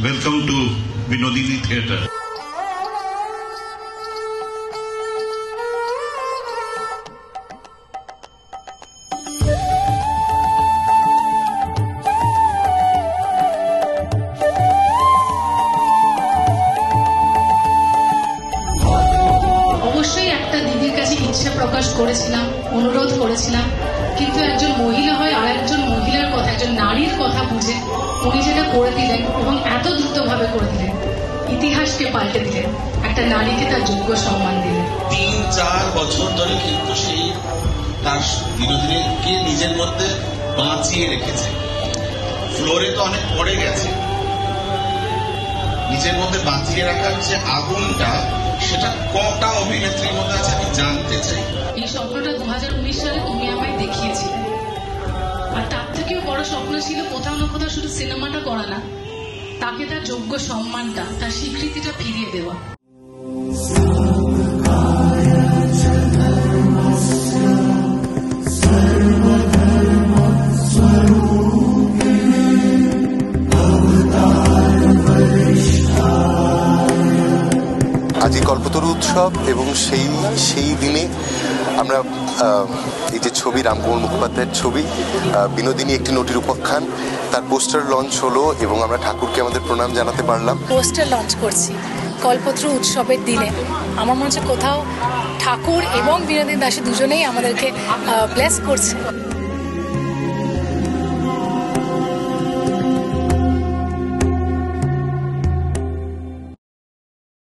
Welcome to Vinodini Theatre. অবশ্যই একটা দিদির কাছে ইচ্ছা প্রকাশ করেছিলাম, অনুরোধ করেছিলাম, কিন্তু একজন মহিলা হয় আর একজন মহিলার কথা, একজন নারীর কথা বুঝে উনি যেটা করে দিলেন এবং এত দ্রুতভাবে করে দিলেন, ইতিহাসকে পাল্টে দিলেন, একটা নারীকে তার যোগ্য সম্মান দিলেন। 3-4 বছর ধরে কিন্তু সেই তার বিনোদিনীকে নিজের মধ্যে বাঁচিয়ে রেখেছে। ফ্লোরে তো অনেক পড়ে গেছে, নিজের মধ্যে বাঁচিয়ে রাখার যে আগুনটা, সেটা কটা অভিনেত্রীর মধ্যে আছে আমি জানতে চাই। এই স্বপ্নটা 2019 সালে তুমি আমায় দেখিয়েছিলে, আর তার থেকেও বড় স্বপ্ন ছিল কোথাও না কোথাও শুধু সিনেমাটা করা না, তাকে তার যোগ্য সম্মানটা, তার স্বীকৃতিটা ফিরিয়ে দেওয়া। আজই কল্পতরু উৎসব এবং সেই দিনে আমরা এই যে ছবি, রামকুমার মুখোপাধ্যায়ের ছবি বিনোদিনী একটি নটির উপাখ্যান, তার পোস্টার লঞ্চ হলো এবং আমরা ঠাকুরকে আমাদের প্রণাম জানাতে পারলাম। পোস্টার লঞ্চ করছি কল্পতরু উৎসবের দিনে। আমার মনে হচ্ছে কোথাও ঠাকুর এবং বিনোদিনী দাসী দুজনেই আমাদেরকে ব্লেস করছে।